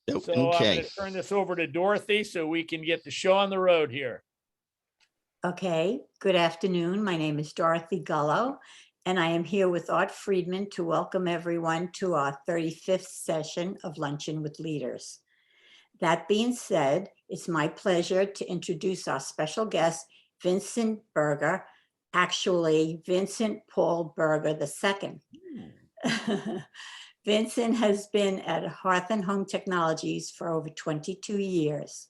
So I'm Okay. going to turn this over to Dorothy so we can get the show on the road here. Okay, good afternoon. My name is Dorothy Gullo, and I am here with Art Friedman to welcome everyone to our 35th session of Luncheon with Leaders. That being said, it's my pleasure to introduce our special guest, Vincent Berger, actually Vincent Paul Berger II. Vincent has been at Hearth and Home Technologies for over 22 years.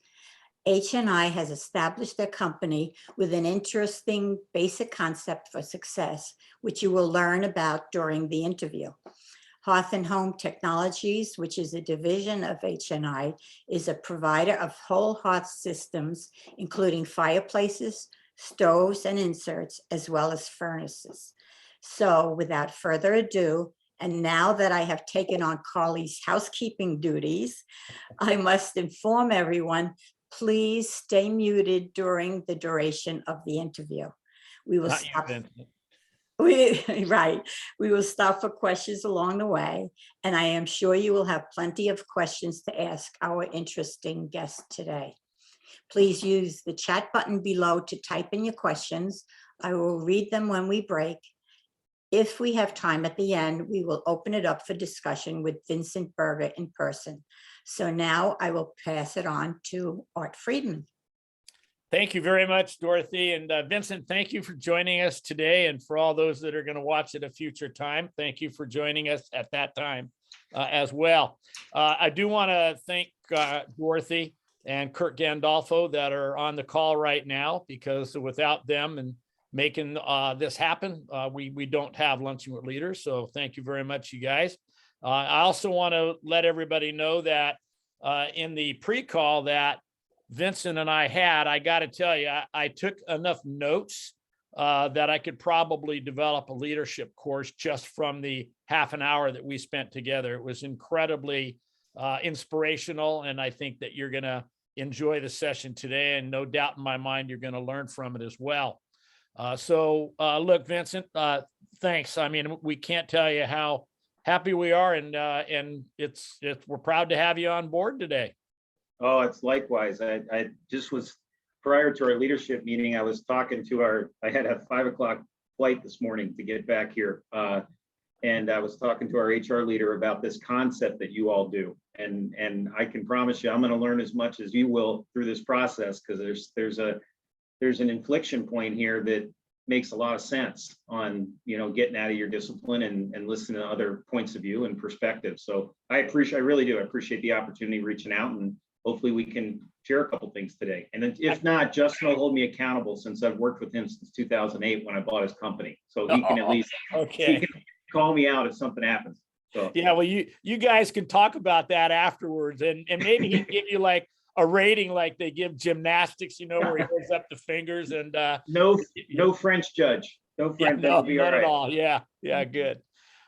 H&I has established their company with an interesting basic concept for success, which you will learn about during the interview. Hearth and Home Technologies, which is a division of H&I, is a provider of whole hearth systems, including fireplaces, stoves, and inserts, as well as furnaces. So without further ado, and now that I have taken on Carly's housekeeping duties, I must inform everyone, please stay muted during the duration of the interview. We will stop. Right. We will stop for questions along the way, and I am sure you will have plenty of questions to ask our interesting guest today. Please use the chat button below to type in your questions. I will read them when we break. If we have time at the end, we will open it up for discussion with Vincent Berger in person. So now I will pass it on to Art Friedman. Thank you very much, Dorothy. And Vincent, thank you for joining us today. And for all those that are going to watch at a future time, thank you for joining us at that time as well. I do want to thank Dorothy and Kurt Gandolfo that are on the call right now, because without them and making this happen, we don't have Luncheon with Leaders. So thank you very much, you guys. I also want to let everybody know that in the pre-call that Vincent and I had, I got to tell you, I took enough notes that I could probably develop a leadership course just from the half an hour that we spent together. It was incredibly inspirational, and I think that you're going to enjoy the session today, and no doubt in my mind you're going to learn from it as well. So look, Vincent, thanks. I mean, we can't tell you how happy we are, and it's we're proud to have you on board today. Oh, it's likewise. I just was, prior to our leadership meeting, I was talking to I had a 5 o'clock flight this morning to get back here. And I was talking to our HR leader about this concept that you all do. And I can promise you, I'm going to learn as much as you will through this process, because there's an inflection point here that makes a lot of sense on, getting out of your discipline and listening to other points of view and perspectives. So I really do. I appreciate the opportunity reaching out, and hopefully we can share a couple things today. And then if not, Justin will hold me accountable, since I've worked with him since 2008 when I bought his company. So he can at least he can call me out if something happens. So yeah, well, you guys can talk about that afterwards, and maybe he can give you like a rating like they give gymnastics, where he holds up the fingers and no French judge. No French. Yeah, no, not at all. Yeah, good.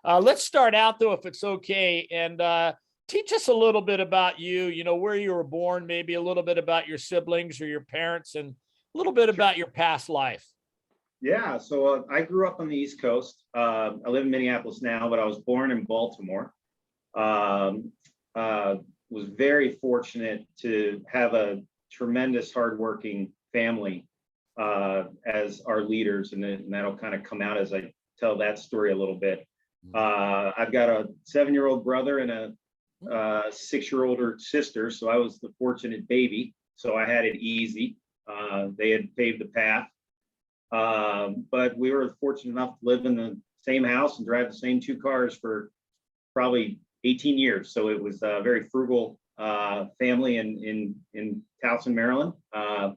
Let's start out though, if it's okay, and teach us a little bit about you, where you were born, maybe a little bit about your siblings or your parents, and a little bit about your past life. Yeah, so I grew up on the East Coast. I live in Minneapolis now, but I was born in Baltimore. Was very fortunate to have a tremendous hardworking family as our leaders, and that'll kind of come out as I tell that story a little bit. I've got a 7-year-old brother and a 6-year-old sister, so I was the fortunate baby, so I had it easy. They had paved the path, but we were fortunate enough to live in the same house and drive the same 2 cars for probably 18 years. So it was a very frugal family in Towson, Maryland. I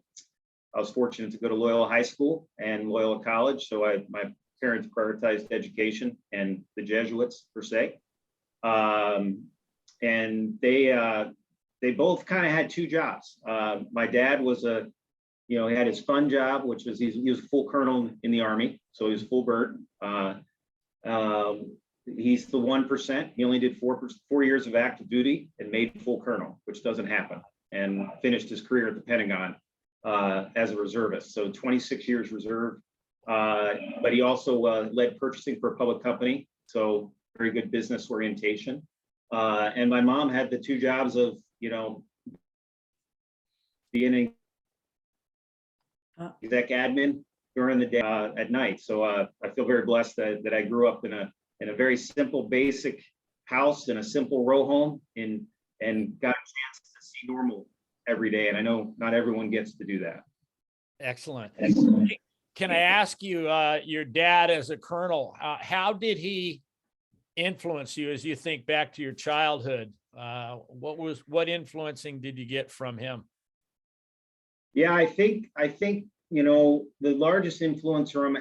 was fortunate to go to Loyola High School and Loyola College, so my parents prioritized education and the Jesuits per se. And they both kind of had 2 jobs. My dad was he had his fun job, which was he was a full colonel in the Army, so he was full bird. He's the 1%. He only did 4 years of active duty and made full colonel, which doesn't happen, and finished his career at the Pentagon as a reservist. So 26 years reserve. But he also led purchasing for a public company, so very good business orientation. And my mom had the 2 jobs of being an Uh, exec admin during the day, at night. So I feel very blessed that I grew up in a very simple, basic house in a simple row home and got a chance to see normal every day. And I know not everyone gets to do that. Excellent. Excellent. Can I ask you, your dad as a colonel, how did he influence you as you think back to your childhood? What influencing did you get from him? Yeah, I think, the largest influencer,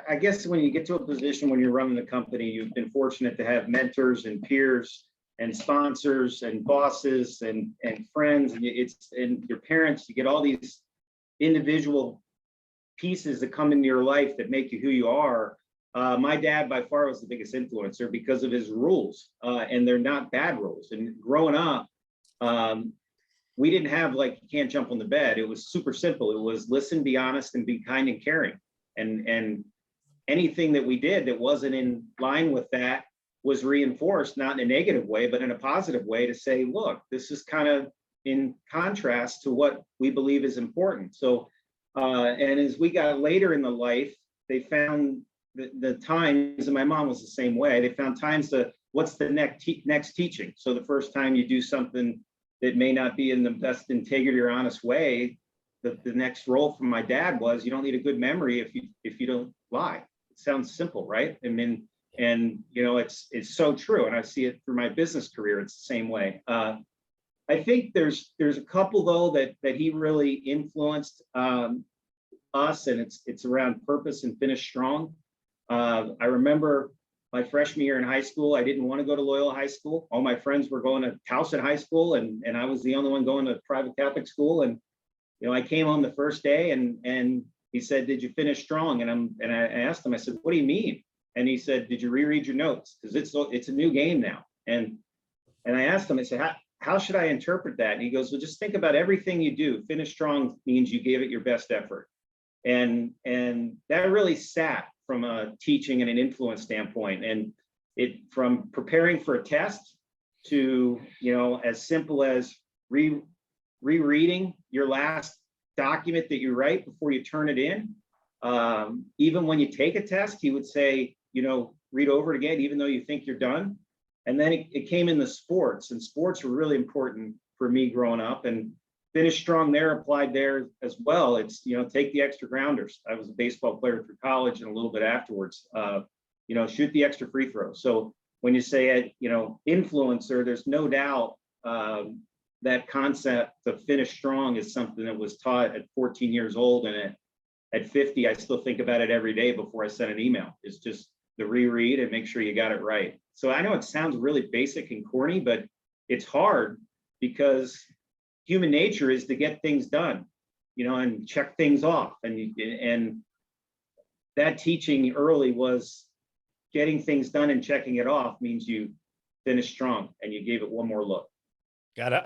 I guess when you get to a position when you're running the company, you've been fortunate to have mentors and peers and sponsors and bosses and friends, and and your parents. You get all these individual pieces that come into your life that make you who you are. My dad by far was the biggest influencer because of his rules, and they're not bad rules. And growing up, we didn't have like, you can't jump on the bed. It was super simple. It was listen, be honest, and be kind and caring. And anything that we did that wasn't in line with that was reinforced, not in a negative way, but in a positive way, to say, look, this is kind of in contrast to what we believe is important. So, and as we got later in the life, they found the times, and my mom was the same way, they found times to, what's the next teaching? So the first time you do something that may not be in the best integrity or honest way, the next role from my dad was, you don't need a good memory if you don't lie. It sounds simple, right? I mean, and it's so true. And I see it through my business career. It's the same way. I think there's a couple though that he really influenced us, and it's around purpose and finish strong. I remember my freshman year in high school, I didn't want to go to Loyola High School. All my friends were going to Towson High School, and I was the only one going to private Catholic school. And I came home the first day, and he said, "Did you finish strong?" And I asked him, I said, "What do you mean?" And he said, "Did you reread your notes? Because it's a new game now." And I asked him, I said, how should I interpret that? And he goes, "Well, just think about everything you do. Finish strong means you gave it your best effort." And that really sat from a teaching and an influence standpoint. And it, from preparing for a test to, as simple as rereading your last document that you write before you turn it in. Even when you take a test, he would say, read over it again, even though you think you're done. And then it came in the sports, and sports were really important for me growing up, and finish strong there applied there as well. It's, take the extra grounders. I was a baseball player through college and a little bit afterwards, shoot the extra free throws. So when you say it, influencer, there's no doubt that concept of finish strong is something that was taught at 14 years old. And at 50, I still think about it every day before I send an email. It's just the reread and make sure you got it right. So I know it sounds really basic and corny, but it's hard because human nature is to get things done, and check things off. And that teaching early was getting things done and checking it off means you finish strong and you gave it one more look. Got it.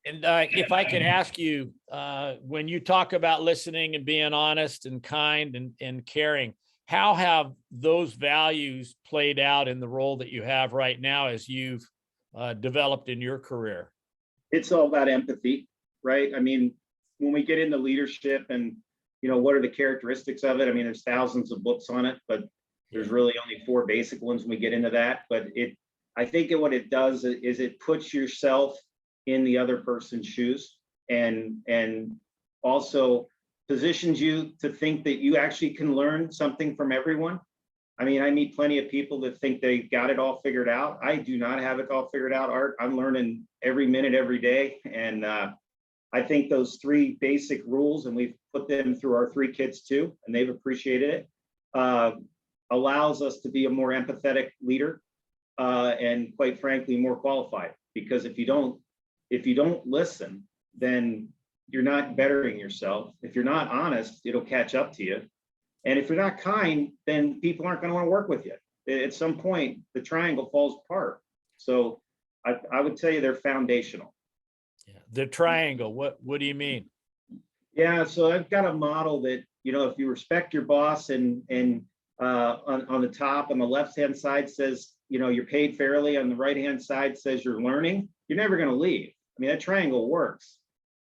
And if I could ask you, when you talk about listening and being honest and kind and caring, how have those values played out in the role that you have right now as you've developed in your career? It's all about empathy, right? I mean, when we get into leadership and, what are the characteristics of it? I mean, there's thousands of books on it, but there's really only 4 basic ones when we get into that. But I think what it does is it puts yourself in the other person's shoes, and also positions you to think that you actually can learn something from everyone. I mean, I meet plenty of people that think they got it all figured out. I do not have it all figured out, Art. I'm learning every minute, every day. And I think those 3 basic rules, and we've put them through our 3 kids too, and they've appreciated it, allows us to be a more empathetic leader, and quite frankly, more qualified. Because if you don't listen, then you're not bettering yourself. If you're not honest, it'll catch up to you. And if you're not kind, then people aren't going to want to work with you. At some point, the triangle falls apart. So I would tell you they're foundational. Yeah. The triangle, what do you mean? Yeah, so I've got a model that, if you respect your boss and on the top, on the left-hand side says, you're paid fairly. On the right-hand side says you're learning. you're never going to leave. I mean, that triangle works.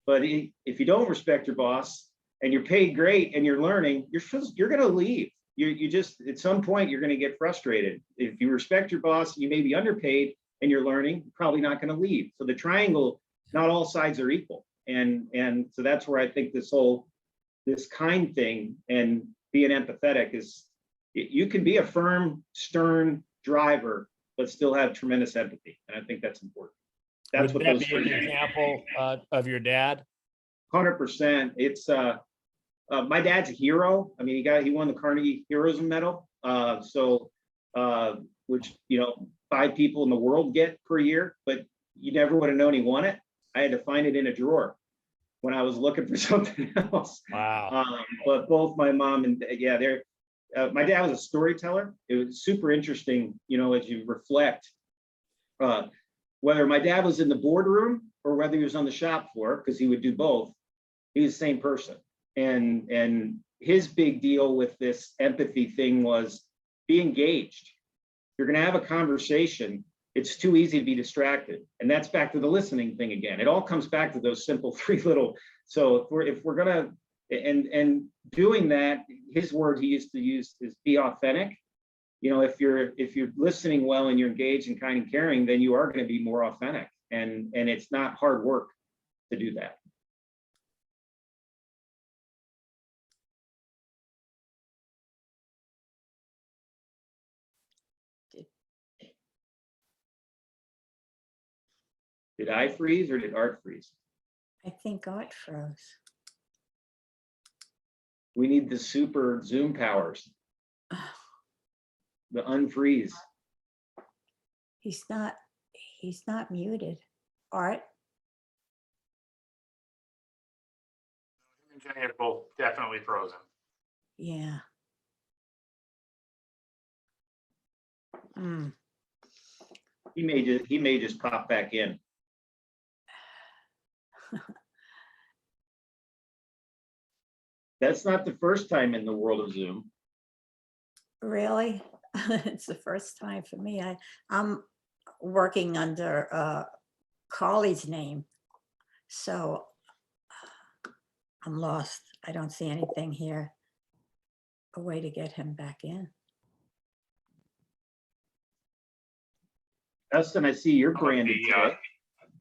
But if you don't respect your boss and you're paid great and you're learning, you're going to leave. You just, at some point, you're going to get frustrated. If you respect your boss, you may be underpaid and you're learning, you're probably not going to leave. So the triangle, not all sides are equal. And so that's where I think this kind thing and being empathetic is, you can be a firm, stern driver, but still have tremendous empathy. And I think that's important. That's Would what that those be an example of your dad? 100%. It's my dad's a hero. I mean, he won the Carnegie Heroism Medal. Which, 5 people in the world get per year, but you never would have known he won it. I had to find it in a drawer when I was looking for something else. Wow. But both my mom and my dad was a storyteller. It was super interesting, as you reflect, whether my dad was in the boardroom or whether he was on the shop floor, because he would do both. He was the same person. And his big deal with this empathy thing was be engaged. You're going to have a conversation. It's too easy to be distracted. And that's back to the listening thing again. It all comes back to those simple 3 little. So if we're going to, and doing that, his word he used to use is be authentic. If you're listening well and you're engaged and kind and caring, then you are going to be more authentic. And it's not hard work to do that. Did I freeze or did Art freeze? I think Art froze. We need the super Zoom powers. The unfreeze. He's not muted. Art? Jenny are both definitely frozen. Yeah. He may just pop back in. That's not the first time in the world of Zoom. Really? It's the first time for me. I'm working under Carly's name, so I'm lost. I don't see anything here. A way to get him back in. Dustin, I see you're branded today.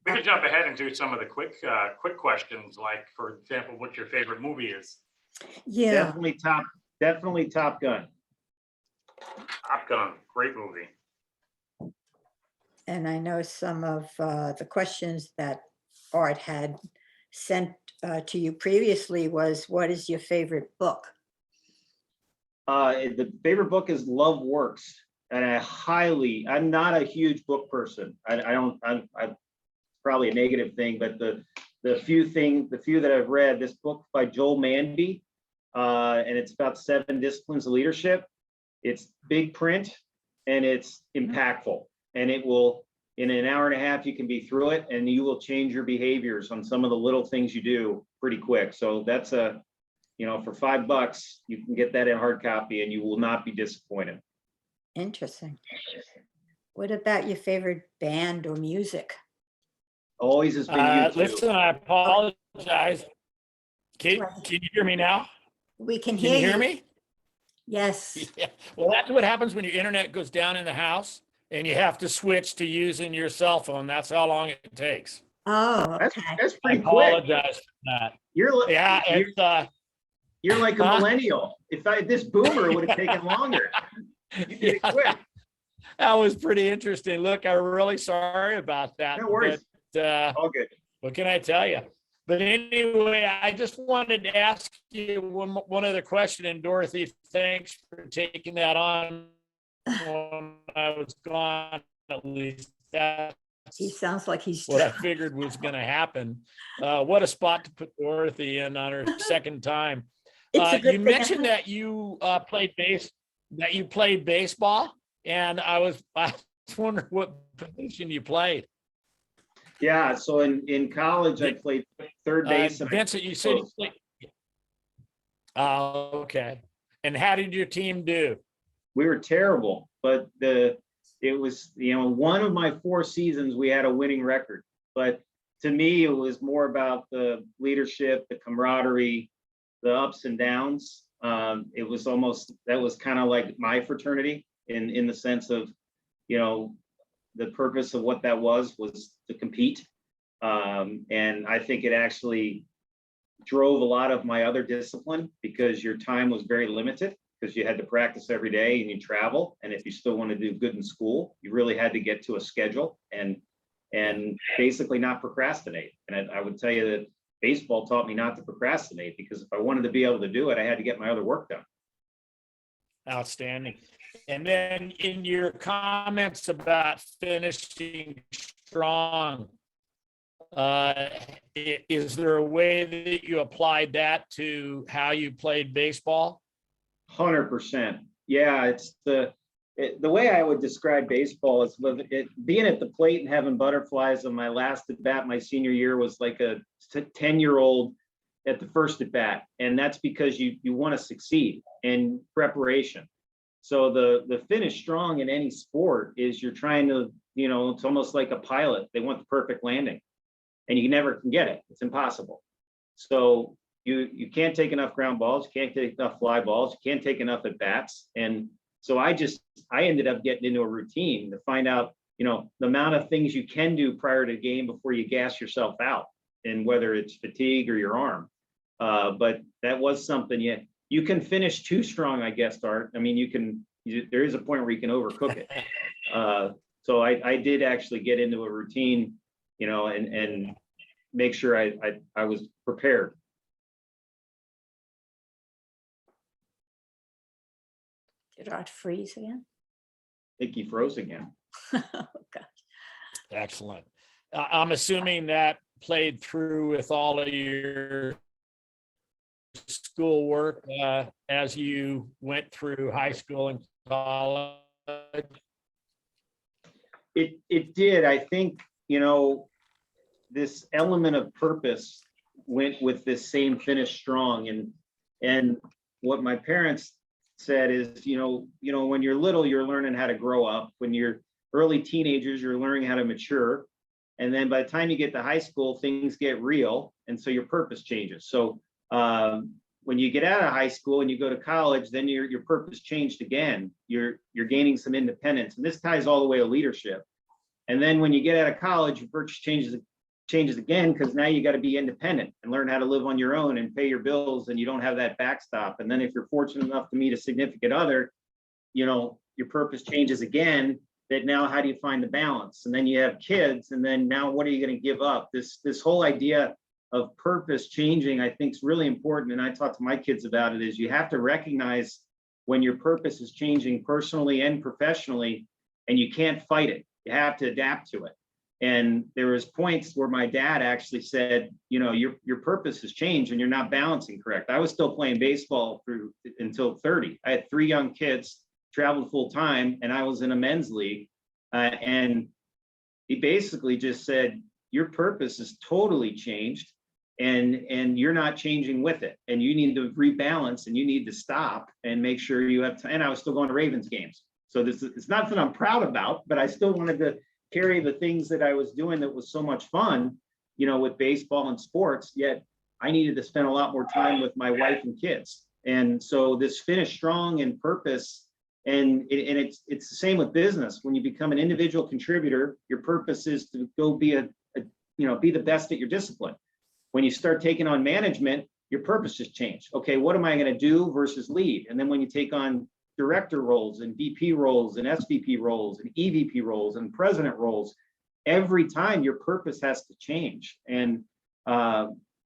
We could jump ahead and do some of the quick questions, like, for example, what your favorite movie is. Yeah. Definitely Top Gun. Top Gun, great movie. And I know some of the questions that Art had sent to you previously was, what is your favorite book? The favorite book is Love Works. And I'm not a huge book person. I'm probably a negative thing, but the few that I've read, this book by Joel Manby, and it's about 7 disciplines of leadership. It's big print and it's impactful, and it will, in an hour and a half, you can be through it and you will change your behaviors on some of the little things you do pretty quick. So that's for $5, you can get that in hard copy and you will not be disappointed. Interesting. What about your favorite band or music? Always has been you. Listen, I apologize. Can you hear me now? We can Can you hear hear me? Yes. Yeah. Well, that's what happens when your internet goes down in the house and you have to switch to using your cell phone. That's how long it takes. Oh, That's okay. that's I pretty quick. apologize for that. You're like a Huh? millennial. This boomer would have taken longer. You did it Yeah, quick. that was pretty interesting. Look, I'm really sorry about that. No worries. But, All good. what can I tell you? But anyway, I just wanted to ask you one other question. And Dorothy, thanks for taking that on when I was gone. At least that's He sounds like he's what I figured was going to happen. What a spot to put Dorothy in on her second time. It's a good You thing. mentioned that you played baseball, and I was wondering what position you played. Yeah. So in college, I played third base. And Vincent, you said you played. Oh, okay. And how did your team do? we were terrible, but it was one of my 4 seasons we had a winning record. But to me, it was more about the leadership, the camaraderie, the ups and downs. It was almost, that was kind of like my fraternity in the sense of, you know, the purpose of what that was to compete. And I think it actually drove a lot of my other discipline because your time was very limited because you had to practice every day and you travel. And if you still want to do good in school, you really had to get to a schedule and basically not procrastinate. And I would tell you that baseball taught me not to procrastinate because if I wanted to be able to do it, I had to get my other work done. Outstanding. And then in your comments about finishing strong, is there a way that you applied that to how you played baseball? 100%. Yeah, it's the way I would describe baseball is being at the plate and having butterflies on my last at bat my senior year was like a 10-year-old at the first at bat. And that's because you want to succeed in preparation. So the finish strong in any sport is you're trying to, you know, it's almost like a pilot. They want the perfect landing and you never can get it. It's impossible. So you can't take enough ground balls, you can't take enough fly balls, you can't take enough at bats. And so I ended up getting into a routine to find out, you know, the amount of things you can do prior to the game before you gas yourself out, and whether it's fatigue or your arm. But that was something you can finish too strong, I guess, Art. I mean, there is a point where you can overcook it. So I did actually get into a routine, you know, and make sure I was prepared. Did Art freeze again? I think he froze again. Oh, gosh. Excellent. I'm assuming that played through with all of your schoolwork as you went through high school and college. It did. I think, you know, this element of purpose went with this same finish strong. And what my parents said is, you know, when you're little, you're learning how to grow up. When you're early teenagers, you're learning how to mature. And then by the time you get to high school, things get real. And so your purpose changes. So when you get out of high school and you go to college, then your purpose changed again. You're gaining some independence. And this ties all the way to leadership. And then when you get out of college, your purpose changes again, because now you got to be independent and learn how to live on your own and pay your bills, and you don't have that backstop. And then if you're fortunate enough to meet a significant other, you know, your purpose changes again. That now, how do you find the balance? And then you have kids, and then now what are you going to give up? This whole idea of purpose changing, I think, is really important. And I talk to my kids about it, is you have to recognize when your purpose is changing personally and professionally, and you can't fight it. You have to adapt to it. And there was points where my dad actually said, you know, your purpose has changed and you're not balancing correct. I was still playing baseball through until 30. I had 3 young kids, traveled full time, and I was in a men's league. And he basically just said, your purpose has totally changed and you're not changing with it. And you need to rebalance and you need to stop and make sure you have time. And I was still going to Ravens games. So it's not that I'm proud about, but I still wanted to carry the things that I was doing that was so much fun, you know, with baseball and sports, yet I needed to spend a lot more time with my wife and kids. And so this finish strong and purpose, and it's the same with business. When you become an individual contributor, your purpose is to go be be the best at your discipline. When you start taking on management, your purpose has changed. Okay, what am I going to do versus lead? And then when you take on director roles and VP roles and SVP roles and EVP roles and president roles, every time your purpose has to change. And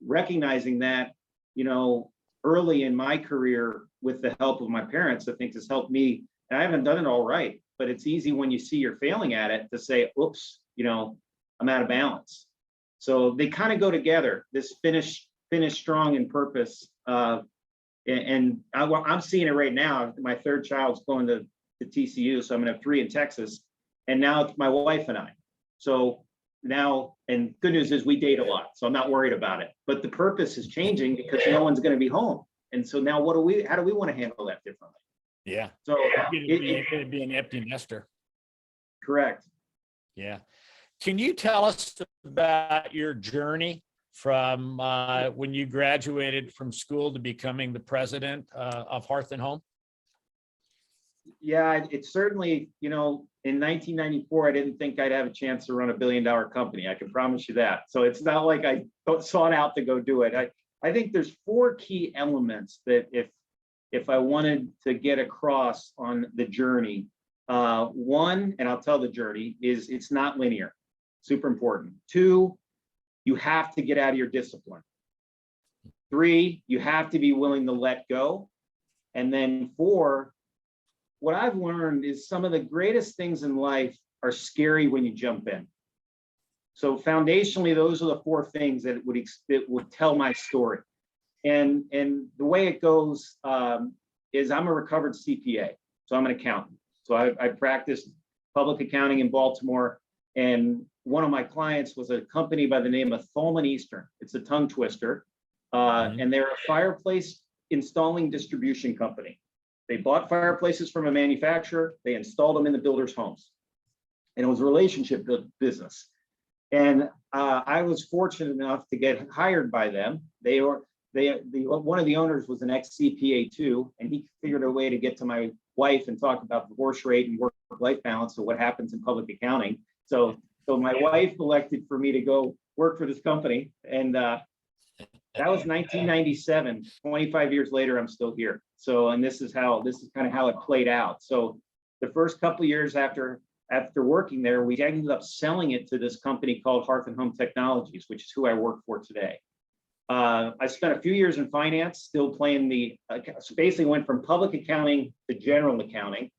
recognizing that, you know, early in my career with the help of my parents, I think has helped me. And I haven't done it all right, but it's easy when you see you're failing at it to say, oops, you know, I'm out of balance. So they kind of go together, this finish strong and purpose. And I'm seeing it right now. My 3rd child's going to TCU, so I'm gonna have 3 in Texas. And now it's my wife and I. So now, and good news is we date a lot, so I'm not worried about it. But the purpose is changing because no one's gonna be home. And so now how do we want to handle that differently? Yeah. So It'd be an empty nester. Correct. Yeah. Can you tell us about your journey from when you graduated from school to becoming the president of Hearth and Home? Yeah, it's certainly, in 1994, I didn't think I'd have a chance to run $1 billion company. I can promise you that. So it's not like I sought out to go do it. I think there's 4 key elements that if I wanted to get across on the journey, one, and I'll tell the journey, is it's not linear. Super important. 2, you have to get out of your discipline. 3, you have to be willing to let go. And then 4, what I've learned is some of the greatest things in life are scary when you jump in. So foundationally, those are the 4 things that would tell my story. And the way it goes is I'm a recovered CPA. So I'm an accountant. So I practiced public accounting in Baltimore. And one of my clients was a company by the name of Tholman Eastern. It's a tongue twister. And they're a fireplace installing distribution company. They bought fireplaces from a manufacturer. They installed them in the builders' homes. And it was a relationship business. And I was fortunate enough to get hired by them. One of the owners was an ex-CPA too, and he figured a way to get to my wife and talk about divorce rate and work-life balance, so what happens in public accounting. So my wife elected for me to go work for this company, and that was 1997. 25 years later, I'm still here. So, and this is kind of how it played out. So the first couple of years after working there, we ended up selling it to this company called Hearth and Home Technologies, which is who I work for today. I spent a few years in finance, still playing so basically went from public accounting to general accounting.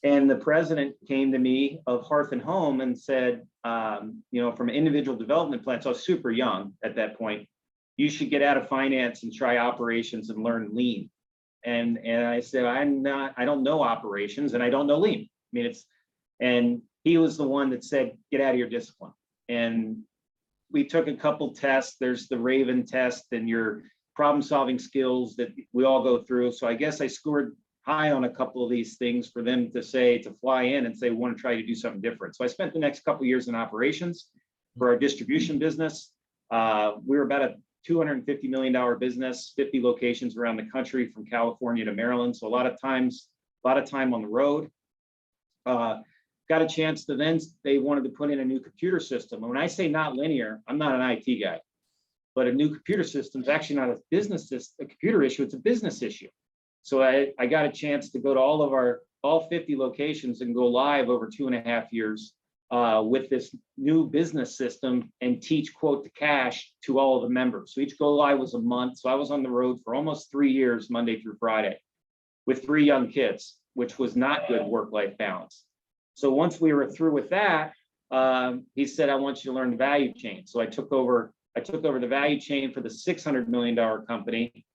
And the president came to me of Hearth and Home and said, from an individual development plan, so I was super young at that point, you should get out of finance and try operations and learn lean. And I said, I don't know operations and I don't know lean. And he was the one that said, get out of your discipline. And we took a couple tests. There's the Raven test and your problem-solving skills that we all go through. So I guess I scored high on a couple of these things for them to fly in and say, we want to try to do something different. So I spent the next couple of years in operations for our distribution business. We were about a $250 million business, 50 locations around the country from California to Maryland. So a lot of time on the road. Got a chance to they wanted to put in a new computer system. And when I say not linear, I'm not an IT guy, but a new computer system is actually not a computer issue, it's a business issue. So I got a chance to go to all 50 locations and go live over 2.5 years with this new business system and teach quote to cash to all of the members. So each go live was a month. So I was on the road for almost 3 years, Monday through Friday, with 3 young kids, which was not good work-life balance. So once we were through with that, he said, I want you to learn the value chain. So I took over the value chain for the $600 million company,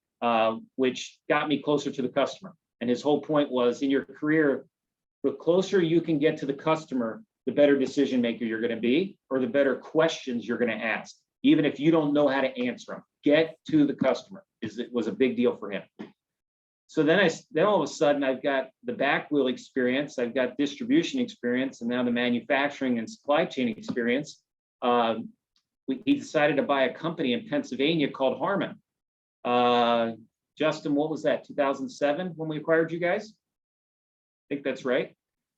which got me closer to the customer. And his whole point was, in your career, the closer you can get to the customer, the better decision maker you're going to be, or the better questions you're going to ask, even if you don't know how to answer them. Get to the customer was a big deal for him. So then all of a sudden I've got the back wheel experience, I've got distribution experience, and now the manufacturing and supply chain experience. He decided to buy a company in Pennsylvania called Harmon. Justin, what was that? 2007 when we acquired you guys? I think that's right.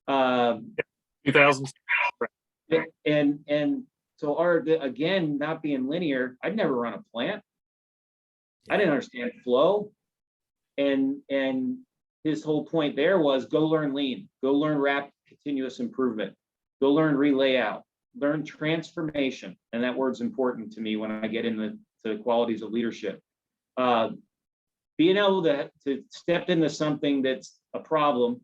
2000. And so again, not being linear, I'd never run a plant. I didn't understand flow. And his whole point there was go learn lean, go learn rapid continuous improvement, go learn relayout, learn transformation. And that word's important to me when I get into the qualities of leadership. Being able to step into something that's a problem.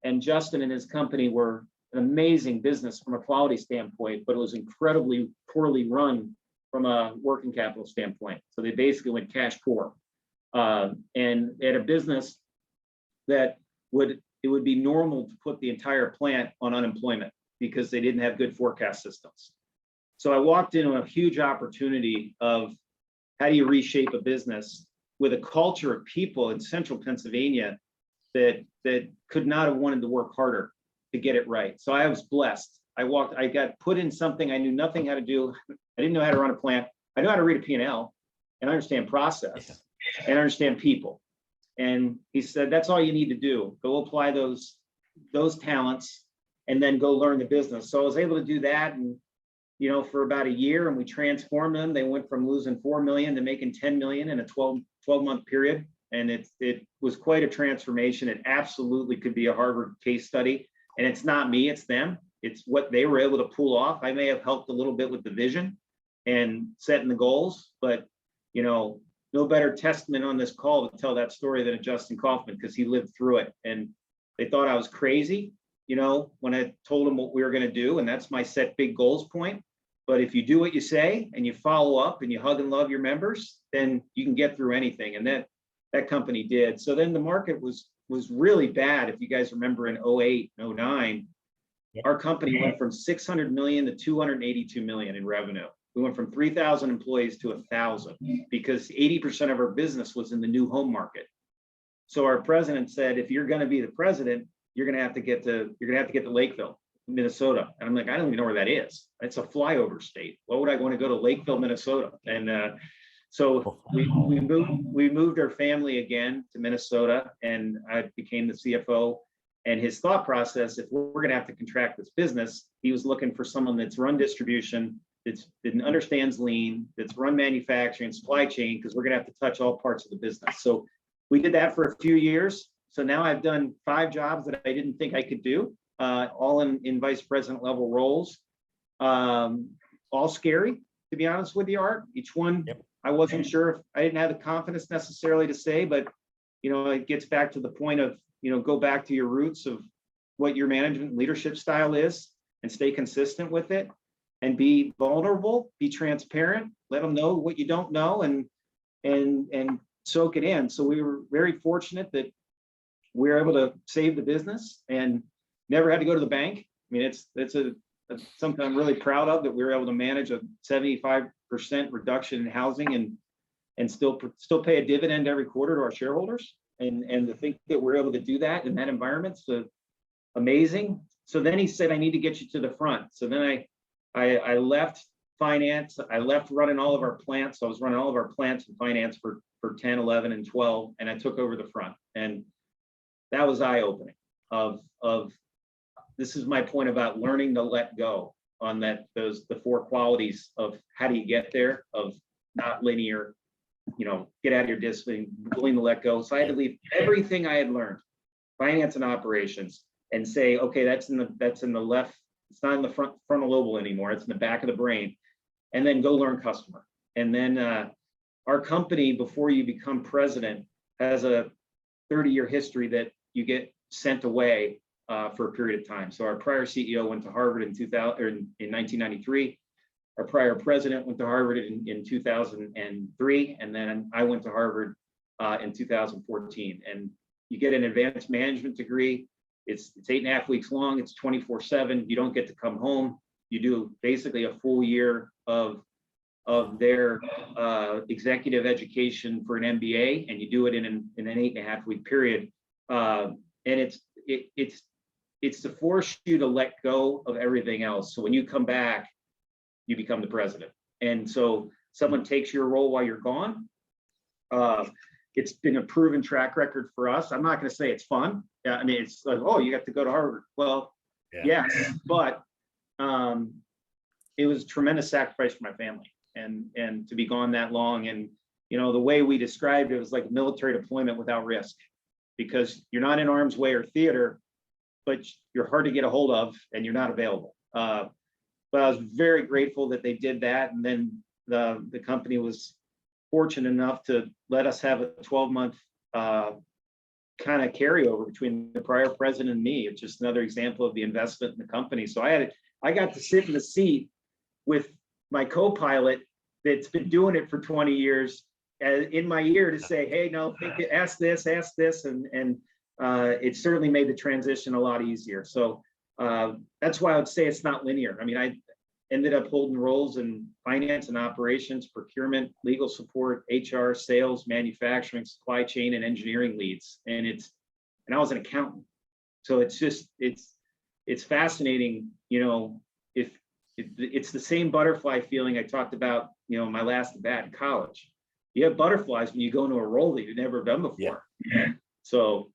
And Justin and his company were an amazing business from a quality standpoint, but it was incredibly poorly run from a working capital standpoint. So they basically went cash poor. And they had a business that it would be normal to put the entire plant on unemployment because they didn't have good forecast systems. So I walked into a huge opportunity of how do you reshape a business with a culture of people in central Pennsylvania that could not have wanted to work harder to get it right. So I was blessed. I got put in something I knew nothing how to do, I didn't know how to run a plant. I know how to read a P&L and understand process and understand people. And he said, that's all you need to do. Go apply those talents and then go learn the business. So I was able to do that, and for about a year, and we transformed them. They went from losing 4 million to making 10 million in a 12-month period. And it was quite a transformation. It absolutely could be a Harvard case study. And it's not me, it's them. It's what they were able to pull off. I may have helped a little bit with the vision and setting the goals, but no better testament on this call to tell that story than a Justin Kaufman, because he lived through it. And they thought I was crazy, when I told them what we were going to do. And that's my set big goals point. But if you do what you say and you follow up and you hug and love your members, then you can get through anything. And that company did. So then the market was really bad. If you guys remember in 08, 09, our company went from 600 million to 282 million in revenue. We went from 3,000 employees to 1,000 because 80% of our business was in the new home market. So our president said, if you're going to be the president, you're going to have to get to Lakeville, Minnesota. And I'm like, I don't even know where that is. It's a flyover state. Why would I want to go to Lakeville, Minnesota? And so we moved our family again to Minnesota, and I became the CFO. And his thought process, if we're going to have to contract this business, he was looking for someone that's run distribution, that understands lean, that's run manufacturing, supply chain, because we're going to have to touch all parts of the business. So we did that for a few years. So now I've done 5 jobs that I didn't think I could do, all in vice president level roles, all scary, to be honest with you, Art. Each one, I wasn't sure if I didn't have the confidence necessarily to say, but it gets back to the point of, go back to your roots of what your management leadership style is and stay consistent with it. And be vulnerable, be transparent, let them know what you don't know, and soak it in. So we were very fortunate that we were able to save the business and never had to go to the bank. I mean, it's something I'm really proud of, that we were able to manage a 75% reduction in housing and still pay a dividend every quarter to our shareholders. And to think that we're able to do that in that environment, so amazing. So then he said, I need to get you to the front. So then I left finance. I left running all of our plants. So I was running all of our plants and finance for 10, 11, and 12, and I took over the front. And that was eye-opening of this is my point about learning to let go on the 4 qualities of how do you get there, of not linear, get out of your discipline, willing to let go. So I had to leave everything I had learned, finance and operations, and say, okay, that's in the left. It's not in the frontal lobe anymore. It's in the back of the brain. And then go learn customer. And then our company, before you become president, has a 30-year history that you get sent away for a period of time. So our prior CEO went to Harvard in 1993. Our prior president went to Harvard in 2003. And then I went to Harvard in 2014. And you get an advanced management degree. It's 8.5 weeks long. It's 24/7. You don't get to come home. You do basically a full year of their executive education for an MBA, and you do it in an 8.5 week period. And it's to force you to let go of everything else. So when you come back, you become the president. And so someone takes your role while you're gone. It's been a proven track record for us. I'm not going to say it's fun. Yeah, I mean, it's like, oh, you have to go to Harvard. Well, yes, but it was a tremendous sacrifice for my family, and to be gone that long. And the way we described it was like military deployment without risk, because you're not in harm's way or theater, but you're hard to get a hold of and you're not available. But I was very grateful that they did that. And then the company was fortunate enough to let us have a 12-month kind of carryover between the prior president and me. It's just another example of the investment in the company. So I got to sit in the seat with my co-pilot that's been doing it for 20 years in my ear to say, hey, no, ask this, and it certainly made the transition a lot easier. So that's why I would say it's not linear. I mean, I ended up holding roles in finance and operations, procurement, legal support, HR, sales, manufacturing, supply chain, and engineering leads. And I was an accountant. So it's fascinating, if It's the same butterfly feeling I talked about, my last bat in college. You have butterflies when you go into a role that you've never done before. Yeah. So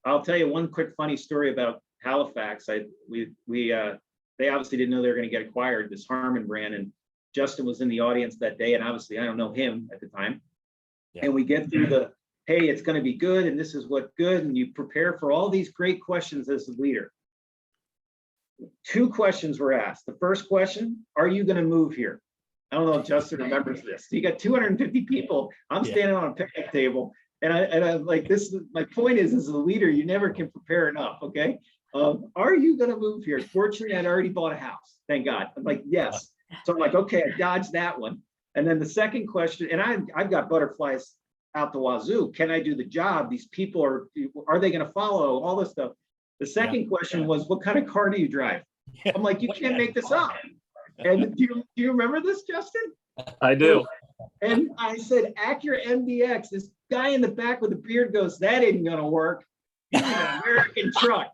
I'll tell you one quick funny story about Halifax. They obviously didn't know they were going to get acquired, this Harmon brand, and Justin was in the audience that day, and obviously I don't know him at the time. Yeah. And we get through the, hey, it's going to be good, and this is what good, and you prepare for all these great questions as a leader. 2 questions were asked. The first question, are you going to move here? I don't know if Justin remembers this. You got 250 people. I'm standing on a picnic table, and I'm like, this is my point is, as a leader, you never can prepare enough. Okay. Are you going to move here? Fortunately, I'd already bought a house. Thank God. I'm like, yes. So I'm like, okay, I dodged that one. And then the second question, and I've got butterflies out the wazoo. Can I do the job? These people are they going to follow all this stuff? The second question was, what kind of car do you drive? I'm like, you can't make this up. And do you remember this, Justin? I do. And I said, Acura MDX. This guy in the back with the beard goes, that ain't gonna work. It's an American truck.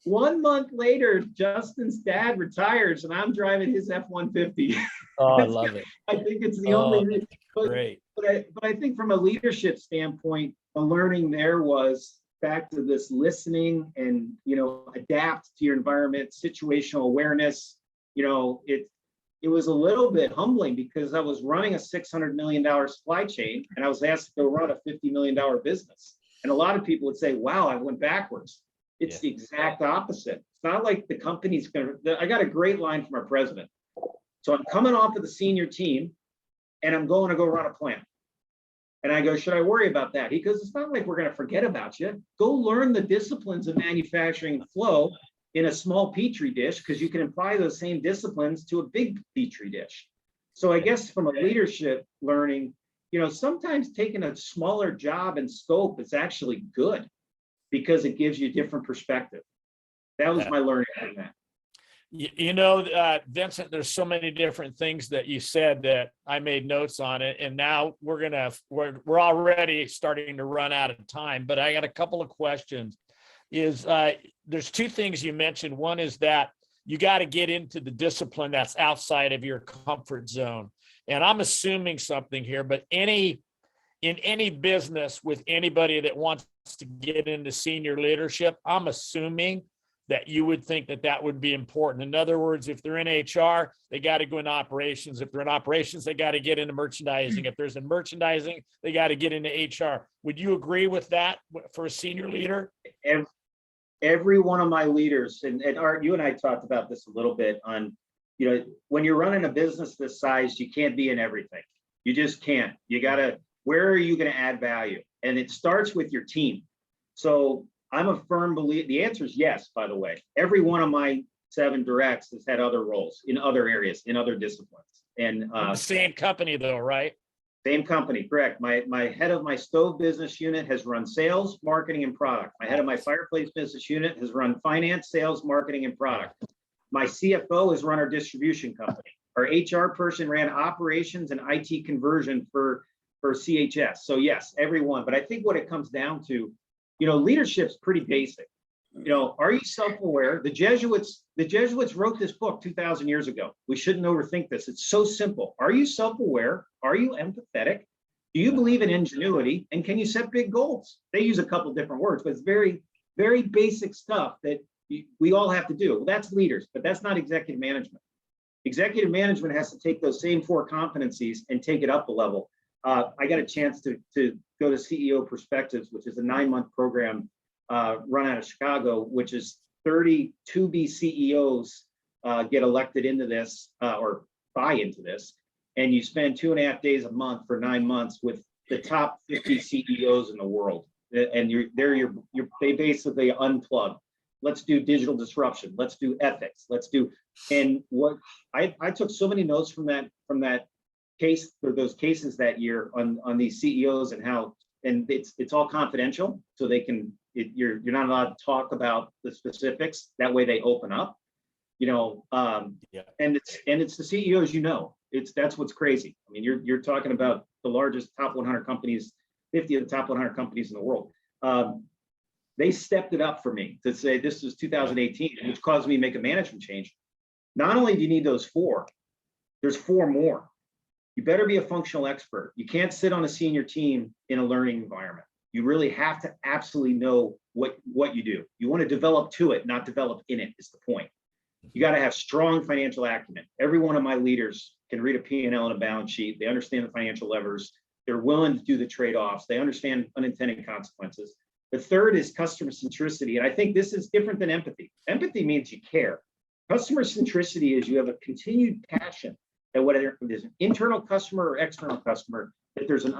One month later, Justin's dad retires, and I'm driving his F-150. Oh, I love it. I think it's the only. Great. But I think from a leadership standpoint, the learning there was back to this listening and, adapt to your environment, situational awareness. It was a little bit humbling because I was running a $600 million supply chain, and I was asked to go run a $50 million business. And a lot of people would say, wow, I went backwards. It's the exact opposite. It's not like the company's I got a great line from our president. So I'm coming off of the senior team, and I'm going to go run a plant. And I go, should I worry about that? He goes, it's not like we're going to forget about you. Go learn the disciplines of manufacturing flow in a small petri dish, because you can apply those same disciplines to a big petri dish. So I guess from a leadership learning, sometimes taking a smaller job and scope is actually good because it gives you a different perspective. That was my learning from that. Vincent, there's so many different things that you said that I made notes on it, and now we're already starting to run out of time, but I got a couple of questions. There's 2 things you mentioned. One is that you got to get into the discipline that's outside of your comfort zone. And I'm assuming something here, but in any business with anybody that wants to get into senior leadership, I'm assuming that you would think that would be important. In other words, if they're in HR, they got to go into operations. If they're in operations, they got to get into merchandising. If there's in merchandising, they got to get into HR. Would you agree with that for a senior leader? Every one of my leaders, and Art, you and I talked about this a little bit on, when you're running a business this size, you can't be in everything. You just can't. You got to, where are you going to add value? And it starts with your team. So I'm a firm believer. The answer is yes, by the way. Every one of my 7 directs has had other roles in other areas, in other disciplines. And the same company though, right? Same company, correct. My head of my stove business unit has run sales, marketing, and product. My head of my fireplace business unit has run finance, sales, marketing, and product. My CFO has run our distribution company. Our HR person ran operations and IT conversion for CHS. So yes, everyone. But I think what it comes down to, leadership's pretty basic. Are you self-aware? The Jesuits wrote this book 2,000 years ago. We shouldn't overthink this. It's so simple. Are you self-aware? Are you empathetic? Do you believe in ingenuity? And can you set big goals? They use a couple different words, but it's very, very basic stuff that we all have to do. Well, that's leaders, but that's not executive management. Executive management has to take those same 4 competencies and take it up a level. I got a chance to go to CEO Perspectives, which is a 9-month program run out of Chicago, which is 30 to-be CEOs get elected into this or buy into this. And you spend 2.5 days a month for 9 months with the top 50 CEOs in the world. And they basically unplug. Let's do digital disruption. Let's do ethics. And what I took so many notes from that case, or those cases that year on these CEOs and how, and it's all confidential, so they can, you're not allowed to talk about the specifics. That way they open up, and it's the CEOs, that's what's crazy. I mean, you're talking about the largest top 100 companies, 50 of the top 100 companies in the world. They stepped it up for me to say, this was 2018, which caused me to make a management change. Not only do you need those 4, there's 4 more. You better be a functional expert. You can't sit on a senior team in a learning environment. You really have to absolutely know what you do. You want to develop to it, not develop in it, is the point. You got to have strong financial acumen. Every one of my leaders can read a P&L and a balance sheet. They understand the financial levers. They're willing to do the trade-offs. They understand unintended consequences. The third is customer centricity. And I think this is different than empathy. Empathy means you care. Customer centricity is you have a continued passion that whether there's an internal customer or external customer, that there's an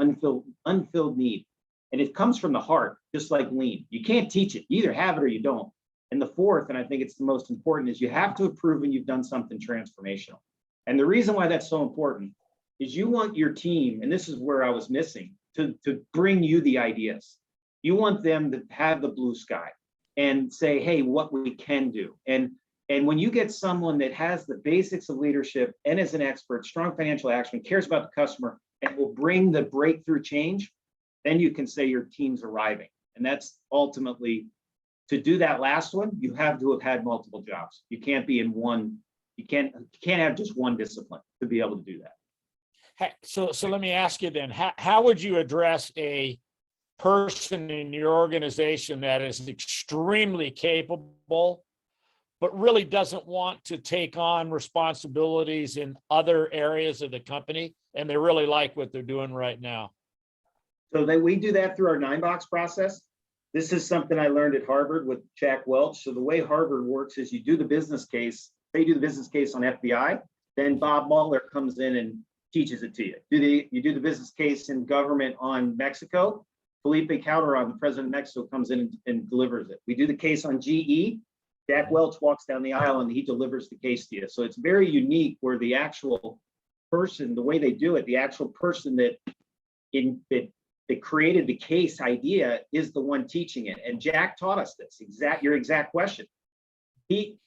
unfilled need. And it comes from the heart, just like lean. You can't teach it. You either have it or you don't. And the fourth, and I think it's the most important, is you have to have proven you've done something transformational. And the reason why that's so important is you want your team, and this is where I was missing, to bring you the ideas. You want them to have the blue sky and say, hey, what we can do. And when you get someone that has the basics of leadership and is an expert, strong financial action, cares about the customer, and will bring the breakthrough change, then you can say your team's arriving. And that's ultimately, to do that last one, you have to have had multiple jobs. You can't be in one, you can't have just one discipline to be able to do that. So let me ask you then, how would you address a person in your organization that is extremely capable, but really doesn't want to take on responsibilities in other areas of the company, and they really like what they're doing right now? So that we do that through our 9-box process. This is something I learned at Harvard with Jack Welch. So the way Harvard works is you do the business case, they do the business case on FBI, then Bob Mueller comes in and teaches it to you. You do the business case in government on Mexico, Felipe Calderon, the president of Mexico, comes in and delivers it. We do the case on GE, Jack Welch walks down the aisle and he delivers the case to you. So it's very unique where the actual person, the way they do it, the actual person that created the case idea is the one teaching it. And Jack taught us this, your exact question. He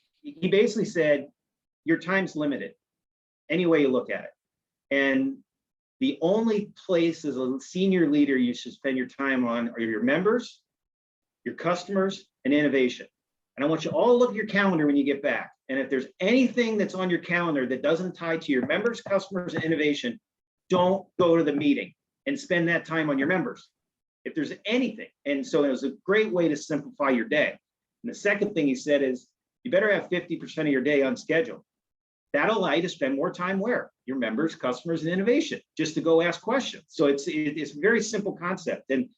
basically said, your time's limited, any way you look at it. And the only place as a senior leader you should spend your time on are your members, your customers, and innovation. And I want you all to look at your calendar when you get back. And if there's anything that's on your calendar that doesn't tie to your members, customers, and innovation, don't go to the meeting and spend that time on your members, if there's anything. And so it was a great way to simplify your day. And the second thing he said is, you better have 50% of your day on schedule. That'll allow you to spend more time where? Your members, customers, and innovation, just to go ask questions. So it's a very simple concept. And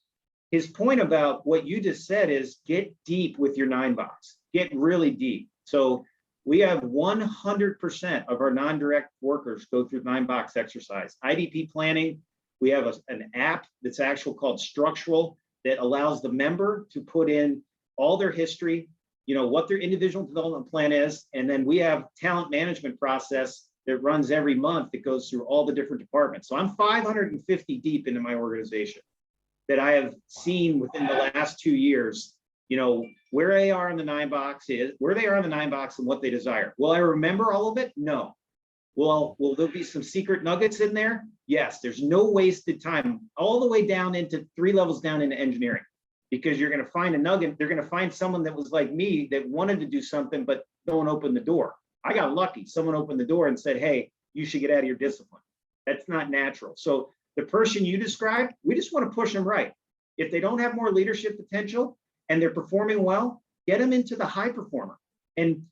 his point about what you just said is get deep with your 9-box, get really deep. So we have 100% of our non-direct workers go through 9-box exercise. IDP planning, we have an app that's actually called Structural that allows the member to put in all their history, what their individual development plan is. And then we have talent management process that runs every month that goes through all the different departments. So I'm 550 deep into my organization that I have seen within the last 2 years, where they are in the 9-box and what they desire. Will I remember all of it? No. Will there be some secret nuggets in there? Yes, there's no wasted time, all the way down into 3 levels down into engineering, because you're going to find a nugget. They're going to find someone that was like me that wanted to do something, but no one opened the door. I got lucky. Someone opened the door and said, hey, you should get out of your discipline. That's not natural. So the person you described, we just want to push them right. If they don't have more leadership potential and they're performing well, get them into the high performer. And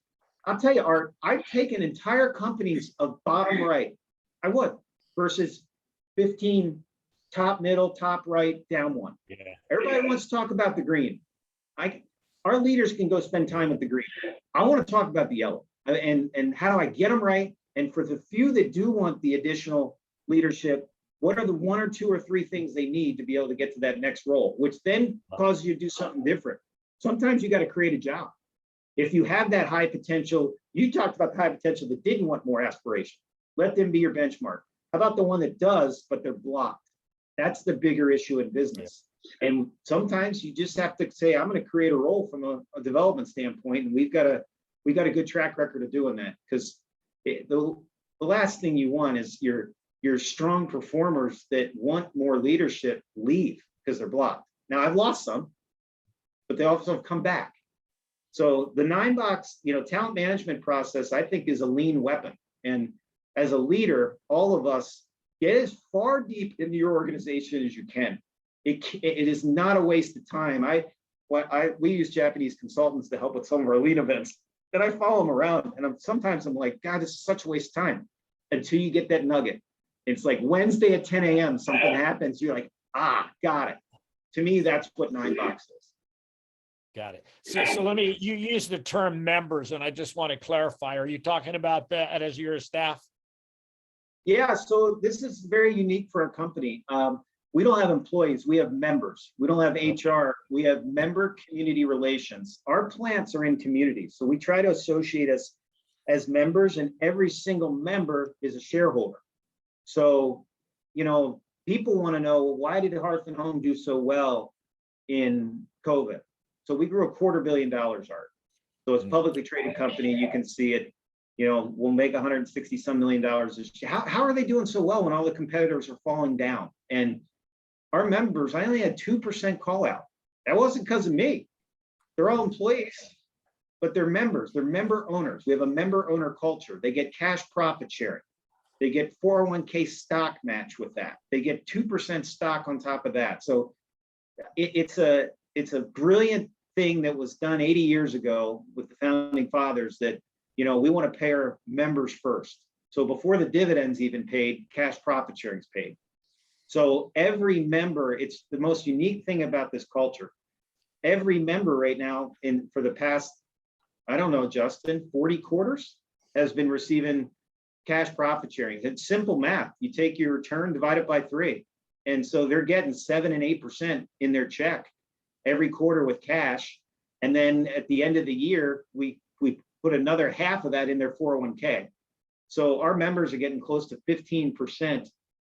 I'll tell you, Art, I've taken entire companies of bottom right, I would, versus 15 top middle, top right, down 1. Yeah. Everybody wants to talk about the green. Our leaders can go spend time with the green. I want to talk about the yellow and how do I get them right? And for the few that do want the additional leadership, what are the 1 or 2 or 3 things they need to be able to get to that next role, which then causes you to do something different. Sometimes you got to create a job. If you have that high potential, you talked about the high potential that didn't want more aspiration. Let them be your benchmark. How about the one that does, but they're blocked? That's the bigger issue in business. And sometimes you just have to say, I'm going to create a role from a development standpoint. And we've got a good track record of doing that, because the last thing you want is your strong performers that want more leadership leave because they're blocked. Now I've lost some, but they also have come back. So the 9-box, talent management process, I think, is a lean weapon. And as a leader, all of us get as far deep into your organization as you can. It is not a waste of time. We use Japanese consultants to help with some of our lean events, and I follow them around, and sometimes I'm like, God, this is such a waste of time, until you get that nugget. It's like Wednesday at 10 a.m. something happens, you're like, got it. To me, that's what 9-box is. Got it. So you use the term members, and I just want to clarify, are you talking about that as your staff? Yeah, so this is very unique for our company. We don't have employees, we have members. We don't have HR, we have member community relations. Our plants are in communities, so we try to associate us as members, and every single member is a shareholder. So, people want to know, why did Hearth and Home do so well in COVID? So we grew $250 million, Art. So it's a publicly traded company, you can see it. We'll make 160 some million dollars this year. How are they doing so well when all the competitors are falling down? And our members, I only had 2% call out. That wasn't because of me. They're all employees, but they're members, they're member owners. We have a member owner culture. They get cash profit sharing. They get 401k stock match with that. They get 2% stock on top of that. So it's a brilliant thing that was done 80 years ago with the founding fathers, that we want to pay our members first. So before the dividends even paid, cash profit sharing is paid. So every member, it's the most unique thing about this culture. Every member right now, for the past, I don't know, Justin, 40 quarters, has been receiving cash profit sharing. It's simple math. You take your return, divide it by 3. And so they're getting 7 and 8% in their check every quarter with cash. And then at the end of the year, we put another half of that in their 401k. So our members are getting close to 15%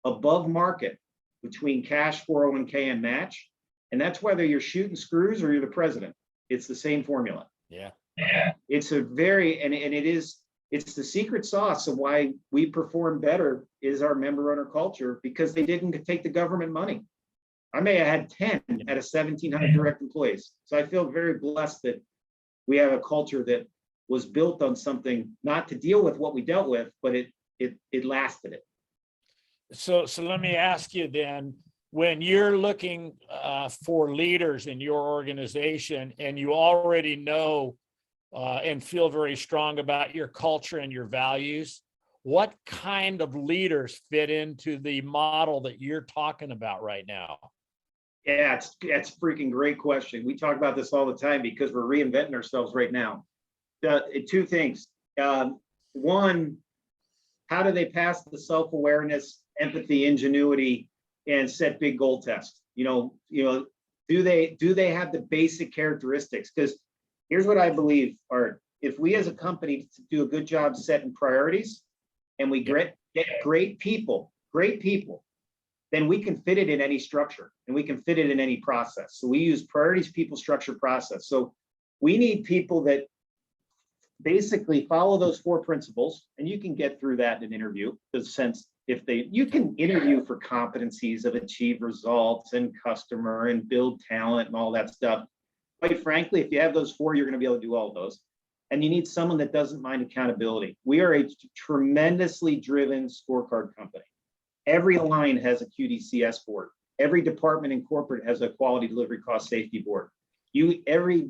above market between cash, 401k, and match. And that's whether you're shooting screws or you're the president. It's the same formula. Yeah. It's it's the secret sauce of why we perform better, is our member owner culture, because they didn't take the government money. I may have had 10 out of 1,700 direct employees. So I feel very blessed that we have a culture that was built on something, not to deal with what we dealt with, but it lasted it. So let me ask you then, when you're looking for leaders in your organization, and you already know and feel very strong about your culture and your values, what kind of leaders fit into the model that you're talking about right now? Yeah, it's a freaking great question. We talk about this all the time because we're reinventing ourselves right now. Two things. One, how do they pass the self-awareness, empathy, ingenuity, and set big goal tests? Do they have the basic characteristics? Because here's what I believe, Art. If we as a company do a good job setting priorities, and we get great people, then we can fit it in any structure, and we can fit it in any process. So we use priorities, people, structure, process. So we need people that basically follow those 4 principles, and you can get through that in an interview. The sense, you can interview for competencies of achieve results and customer and build talent and all that stuff. Quite frankly, if you have those 4, you're going to be able to do all of those. And you need someone that doesn't mind accountability. We are a tremendously driven scorecard company. Every line has a QDCS board. Every department in corporate has a quality delivery cost safety board. Every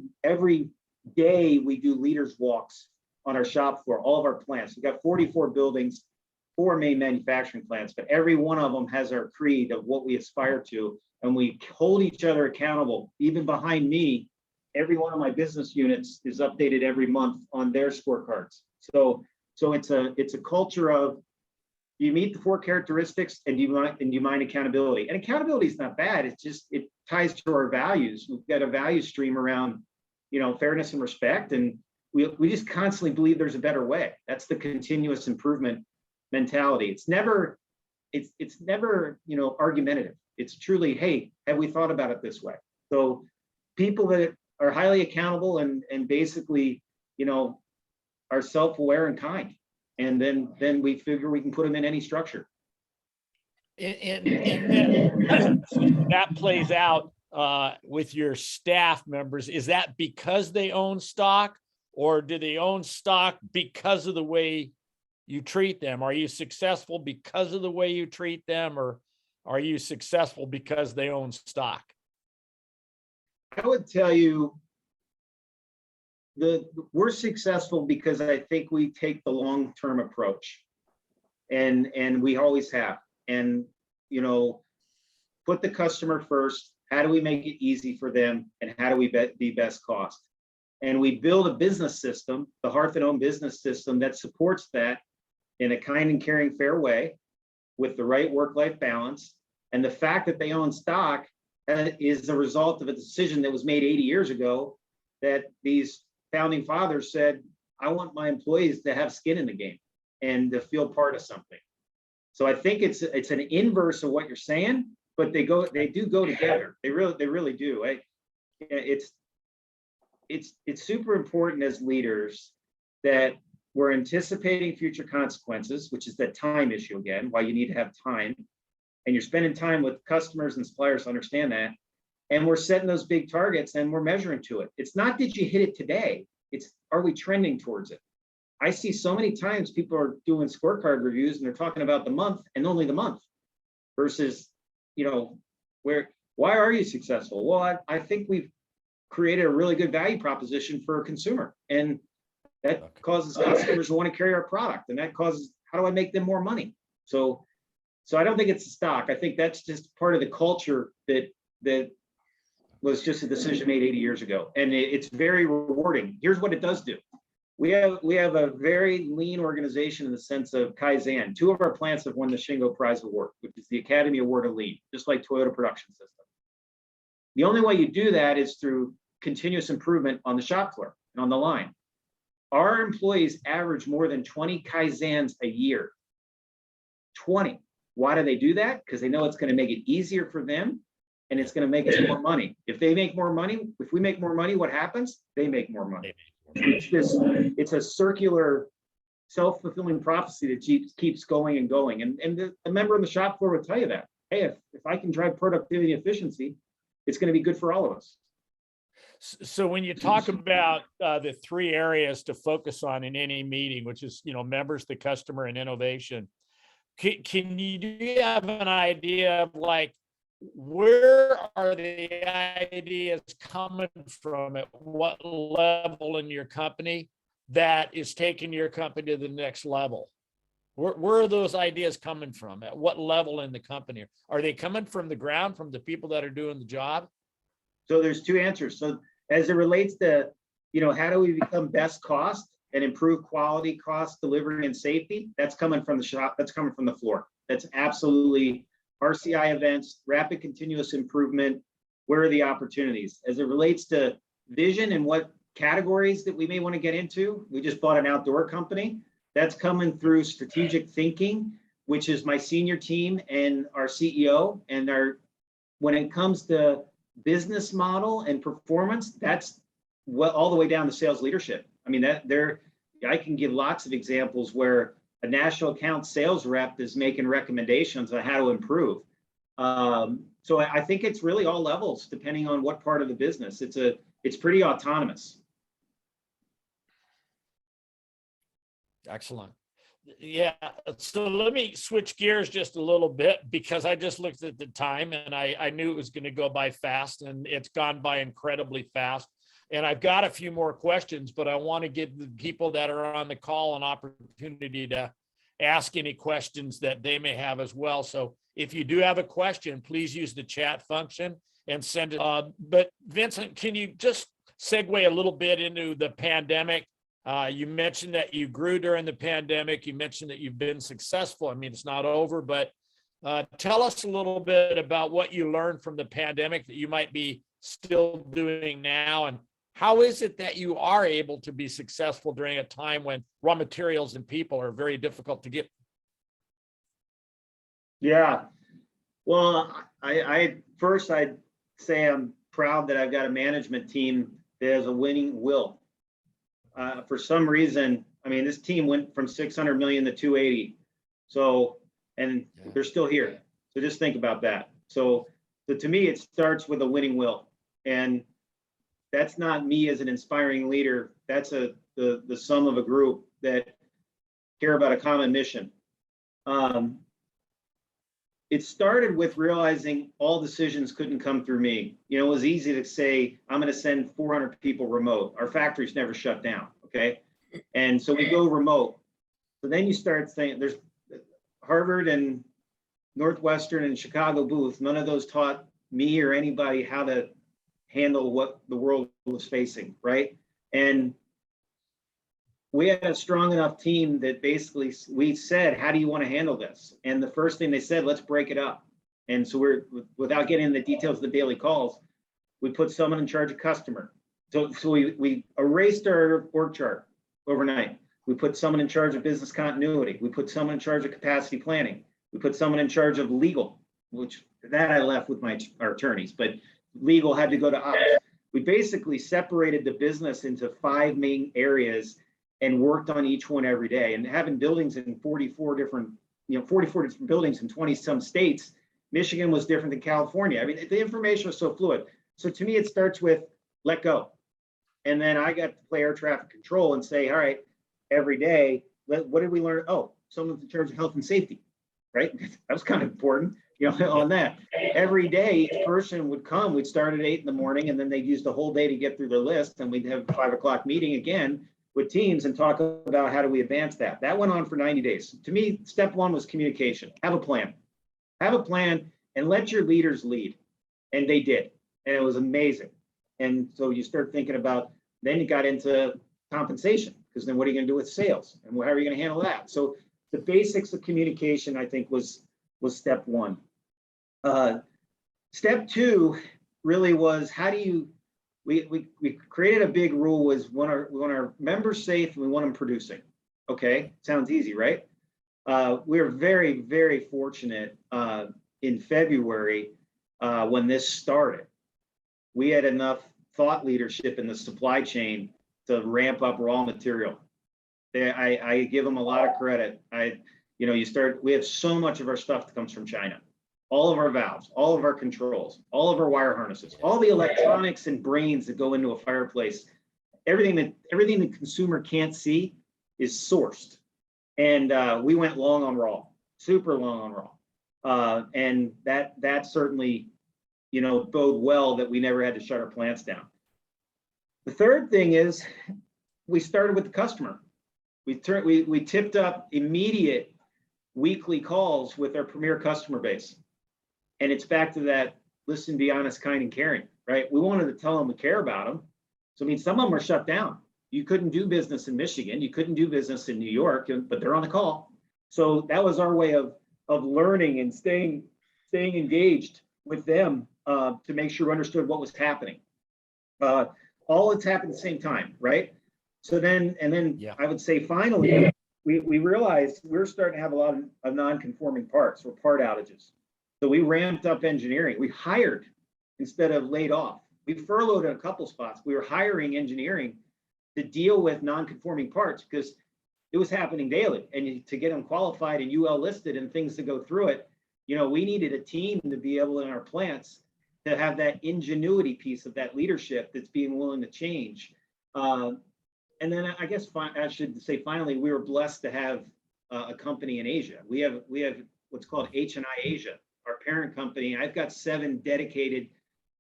day we do leaders walks on our shop floor, all of our plants. We've got 44 buildings, 4 main manufacturing plants, but every one of them has our creed of what we aspire to, and we hold each other accountable. Even behind me, every one of my business units is updated every month on their scorecards. So it's a culture of, you meet the 4 characteristics, and you mind accountability. And accountability is not bad. It's just, it ties to our values. We've got a value stream around, fairness and respect, and we just constantly believe there's a better way. That's the continuous improvement mentality. It's never argumentative. It's truly, hey, have we thought about it this way? So people that are highly accountable and basically, are self-aware and kind. And then we figure we can put them in any structure. And then that plays out with your staff members, is that because they own stock, or do they own stock because of the way you treat them? Are you successful because of the way you treat them, or are you successful because they own stock? I would tell you we're successful because I think we take the long-term approach, and we always have. And put the customer first. How do we make it easy for them, and how do we be best cost? And we build a business system, the Hearth and Home business system, that supports that in a kind and caring, fair way, with the right work-life balance. And the fact that they own stock is the result of a decision that was made 80 years ago, that these founding fathers said, I want my employees to have skin in the game and to feel part of something. So I think it's an inverse of what you're saying, but they do go together. They really do. It's super important as leaders that we're anticipating future consequences, which is that time issue again, why you need to have time. And you're spending time with customers and suppliers to understand that. And we're setting those big targets and we're measuring to it. It's not, did you hit it today? It's, are we trending towards it? I see so many times people are doing scorecard reviews and they're talking about the month and only the month versus, why are you successful? Well, I think we've created a really good value proposition for a consumer, and that causes customers to want to carry our product, and that causes, how do I make them more money? So I don't think it's a stock. I think that's just part of the culture that was just a decision made 80 years ago, and it's very rewarding. Here's what it does do. We have a very lean organization in the sense of Kaizen. 2 of our plants have won the Shingo Prize Award, which is the Academy Award of Lean, just like Toyota Production System. The only way you do that is through continuous improvement on the shop floor and on the line. Our employees average more than 20 Kaizens a year. 20. Why do they do that? Because they know it's going to make it easier for them, and it's going to make us more money. If they make more money, if we make more money, what happens? They make more money. It's a circular, self-fulfilling prophecy that keeps going and going. And the member on the shop floor would tell you that. Hey, if I can drive productivity and efficiency, it's going to be good for all of us. So when you talk about the 3 areas to focus on in any meeting, which is, members, the customer, and innovation, do you have an idea of where are the ideas coming from, at what level in your company that is taking your company to the next level? Where are those ideas coming from? At what level in the company? Are they coming from the ground, from the people that are doing the job? So there's 2 answers. So as it relates to, how do we become best cost and improve quality, cost, delivery, and safety? That's coming from the shop. That's coming from the floor. That's absolutely RCI events, rapid continuous improvement. Where are the opportunities? As it relates to vision and what categories that we may want to get into, we just bought an outdoor company. That's coming through strategic thinking, which is my senior team and our CEO. And when it comes to business model and performance, that's all the way down to sales leadership. I mean, I can give lots of examples where a national account sales rep is making recommendations on how to improve. So I think it's really all levels, depending on what part of the business. It's pretty autonomous. Excellent. Yeah. So let me switch gears just a little bit, because I just looked at the time and I knew it was going to go by fast, and it's gone by incredibly fast. And I've got a few more questions, but I want to give the people that are on the call an opportunity to ask any questions that they may have as well. So if you do have a question, please use the chat function and send it. But Vincent, can you just segue a little bit into the pandemic? You mentioned that you grew during the pandemic. You mentioned that you've been successful. I mean, it's not over, but tell us a little bit about what you learned from the pandemic that you might be still doing now, and how is it that you are able to be successful during a time when raw materials and people are very difficult to get? Yeah, well, I'd say I'm proud that I've got a management team that has a winning will. For some reason, I mean, this team went from 600 million to 280. So, and they're still here. So just think about that. So So to me, it starts with a winning will. And that's not me as an inspiring leader. That's the sum of a group that care about a common mission. It started with realizing all decisions couldn't come through me. You know, it was easy to say, I'm going to send 400 people remote. Our factories never shut down, okay? And so we go remote. So then you start saying, there's Harvard and Northwestern and Chicago Booth, none of those taught me or anybody how to handle what the world was facing, right? And we had a strong enough team that basically we said, how do you want to handle this? And the first thing they said, let's break it up. And so we're, without getting into the details of the daily calls, we put someone in charge of customer. So we erased our org chart overnight. We put someone in charge of business continuity. We put someone in charge of capacity planning. We put someone in charge of legal, which that I left with our attorneys, but legal had to go to ops. We basically separated the business into 5 main areas and worked on each one every day. And having buildings in 44 different buildings in 20 some states, Michigan was different than California. I mean, the information was so fluid. So to me, it starts with let go. And then I got to play air traffic control and say, all right, every day, what did we learn? Oh, someone's in charge of health and safety, right? That was kind of important, you know, on that. Every day, each person would come, we'd start at 8 in the morning, and then they'd use the whole day to get through their list. And we'd have a 5 o'clock meeting again with teams and talk about how do we advance that. That went on for 90 days. To me, step 1 was communication. Have a plan. Have a plan and let your leaders lead. And they did. And it was amazing. And so you start thinking about, then you got into compensation, because then what are you going to do with sales? And how are you going to handle that? So the basics of communication, I think, was step 1. Step 2 really was, how do you, we created a big rule, was we want our members safe and we want them producing. Okay, sounds easy, right? We were very, very fortunate in February when this started. We had enough thought leadership in the supply chain to ramp up raw material. I give them a lot of credit. We have so much of our stuff that comes from China. All of our valves, all of our controls, all of our wire harnesses, all the electronics and brains that go into a fireplace, everything the consumer can't see is sourced. And we went long on raw, super long on raw. And that certainly, bode well that we never had to shut our plants down. The third thing is we started with the customer. We tipped up immediate weekly calls with our premier customer base. And it's back to that, listen, be honest, kind, and caring, right? We wanted to tell them we care about them. So, I mean, some of them are shut down. You couldn't do business in Michigan. You couldn't do business in New York, but they're on the call. So that was our way of learning and staying engaged with them to make sure we understood what was happening. All it's happened at the same time, right? So then yeah. I would say finally, we realized we're starting to have a lot of non-conforming parts or part outages. So we ramped up engineering. We hired instead of laid off. We furloughed in a couple spots. We were hiring engineering to deal with non-conforming parts because it was happening daily. And to get them qualified and UL listed and things to go through it, we needed a team to be able in our plants to have that ingenuity piece of that leadership that's being willing to change. And then I guess I should say finally, we were blessed to have a company in Asia. We have what's called H&I Asia, our parent company. I've got 7 dedicated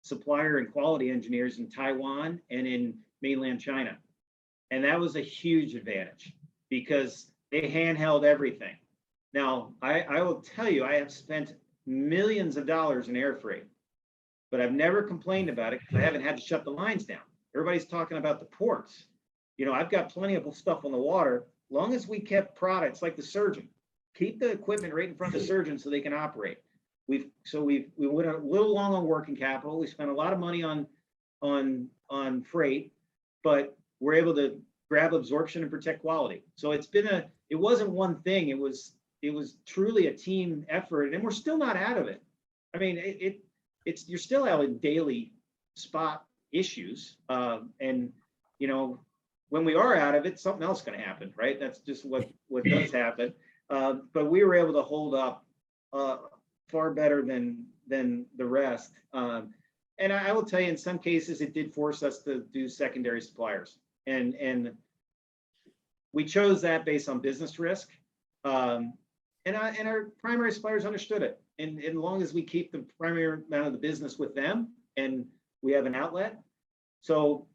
supplier and quality engineers in Taiwan and in mainland China. And that was a huge advantage because they handheld everything. Now, I will tell you, I have spent millions of dollars in air freight, but I've never complained about it because I haven't had to shut the lines down. Everybody's talking about the ports. I've got plenty of stuff on the water, long as we kept products like the surgeon, keep the equipment right in front of the surgeon so they can operate. We went a little long on working capital. We spent a lot of money on freight, but we're able to grab absorption and protect quality. So it wasn't one thing. It was truly a team effort, and we're still not out of it. I mean, you're still out in daily spot issues, and when we are out of it, something else is going to happen, right? That's just what does happen. But we were able to hold up far better than the rest. And I will tell you, in some cases, it did force us to do secondary suppliers, and we chose that based on business risk. And our primary suppliers understood it. And as long as we keep the primary amount of the business with them and we have an outlet. So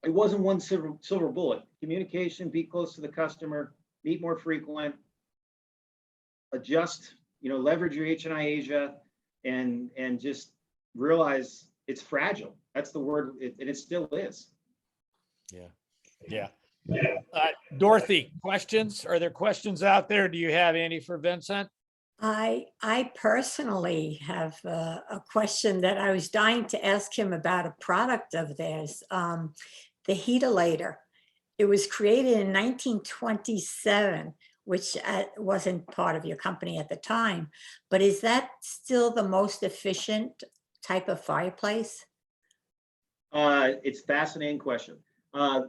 it wasn't one silver bullet. Communication, be close to the customer, meet more frequent, adjust, leverage your H&I Asia, and just realize it's fragile. That's the word, and it still is. Yeah. Dorothy, questions? Are there questions out there? Do you have any for Vincent? I personally have a question that I was dying to ask him about a product of theirs, the Heatolator. It was created in 1927, which wasn't part of your company at the time, but is that still the most efficient type of fireplace? It's a fascinating question.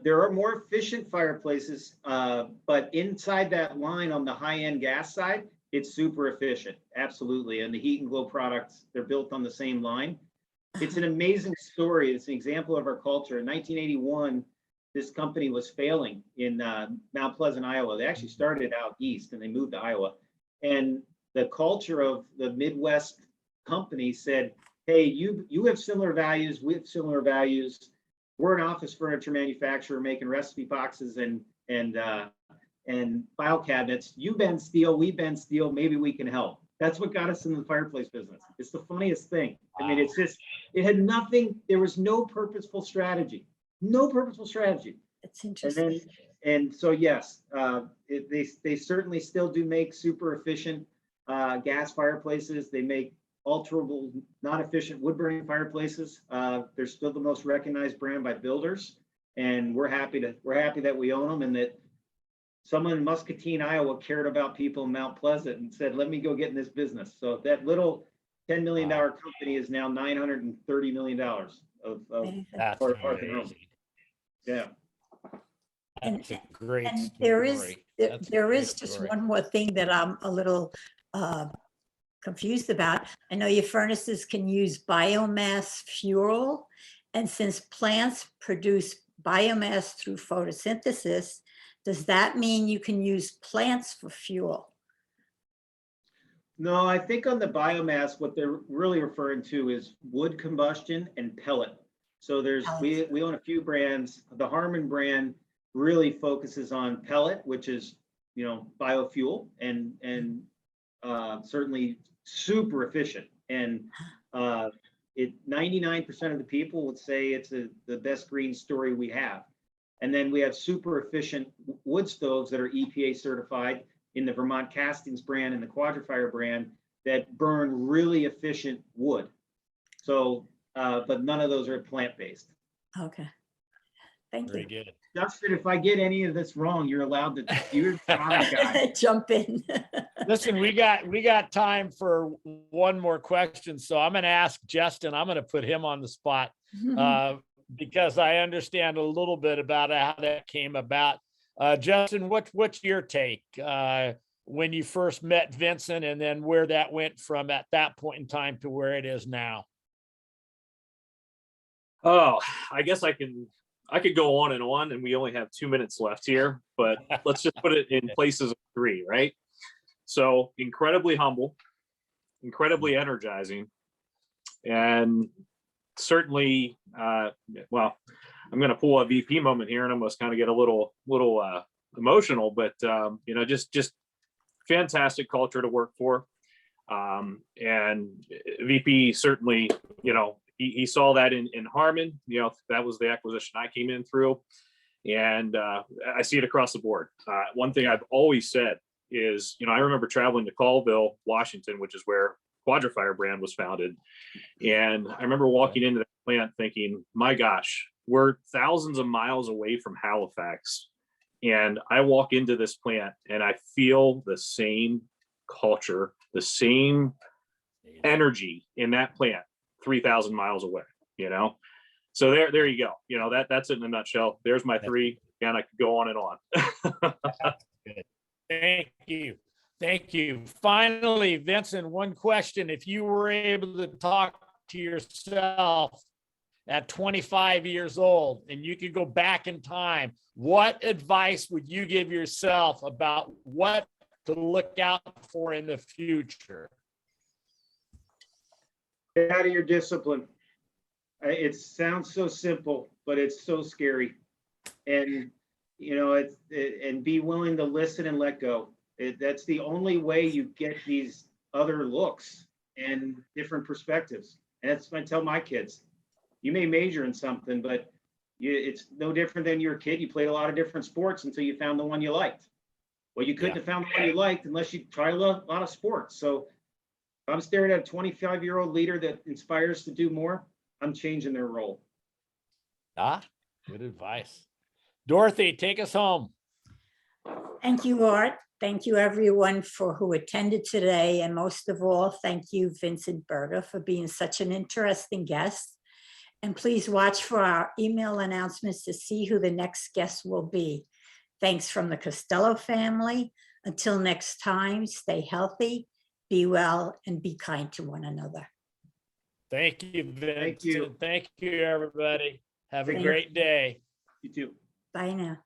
There are more efficient fireplaces, but inside that line on the high-end gas side, it's super efficient. Absolutely. And the Heat and Glow products, they're built on the same line. It's an amazing story. It's an example of our culture. In 1981, this company was failing in Mount Pleasant, Iowa. They actually started out east and they moved to Iowa. And the culture of the Midwest company said, hey, you have similar values. We have similar values. We're an office furniture manufacturer making recipe boxes and file cabinets. You bend steel, we bend steel. Maybe we can help. That's what got us in the fireplace business. It's the funniest thing. I mean, it's just, it had nothing. There was no purposeful strategy. No purposeful strategy. It's interesting. And so yes, they certainly still do make super efficient gas fireplaces. They make alterable, not efficient wood burning fireplaces. They're still the most recognized brand by builders, and we're happy that we own them, and that someone in Muscatine, Iowa cared about people in Mount Pleasant and said, let me go get in this business. So that little $10 million company is now $930 million of That's Hearth and Home. amazing. Yeah. That's a great And story. there is just one more thing that I'm a little confused about. I know your furnaces can use biomass fuel, and since plants produce biomass through photosynthesis, does that mean you can use plants for fuel? No, I think on the biomass, what they're really referring to is wood combustion and pellet. So we own a few brands. The Harmon brand really focuses on pellet, which is, biofuel and certainly super efficient. And 99% of the people would say it's the best green story we have. And then we have super efficient wood stoves that are EPA certified in the Vermont Castings brand and the Quadrifire brand that burn really efficient wood. So, but none of those are plant-based. Okay. Thank Very you. good. Justin, if I get any of this wrong, you're allowed to, you're the product guy. Jump in. Listen, we got time for one more question. So I'm going to ask Justin, I'm going to put him on the spot because I understand a little bit about how that came about. Justin, what's your take when you first met Vincent, and then where that went from at that point in time to where it is now? Oh, I guess I could go on, and we only have 2 minutes left here, but let's just put it in places of 3, right? So incredibly humble, incredibly energizing, and certainly, well, I'm going to pull a VP moment here and almost kind of get a little emotional, but just fantastic culture to work for. And VP certainly, he saw that in Harmon. That was the acquisition I came in through, and I see it across the board. One thing I've always said is, I remember traveling to Colville, Washington, which is where Quadrifire brand was founded. And I remember walking into the plant thinking, my gosh, we're thousands of miles away from Halifax. And I walk into this plant and I feel the same culture, the same energy in that plant 3,000 miles away, So there you go. That's it in a nutshell. There's my 3. And I could go on and on. Thank you. Thank you. Finally, Vincent, one question. If you were able to talk to yourself at 25 years old and you could go back in time, what advice would you give yourself about what to look out for in the future? Get out of your discipline. It sounds so simple, but it's so scary. And, you know, and be willing to listen and let go. That's the only way you get these other looks and different perspectives. And that's what I tell my kids. You may major in something, but it's no different than you're a kid. You played a lot of different sports until you found the one you liked. Well, you couldn't have found the one you liked unless you tried a lot of sports. So if I'm staring at a 25-year-old leader that inspires to do more, I'm changing their role. Good advice. Dorothy, take us home. Thank you, Art. Thank you, everyone, for who attended today. And most of all, thank you, Vincent Berger, for being such an interesting guest. And please watch for our email announcements to see who the next guest will be. Thanks from the Costello family. Until next time, stay healthy, be well, and be kind to one another. Thank you, Vincent. Thank you. Thank you, everybody. Have a Thank great day. You too. Bye now.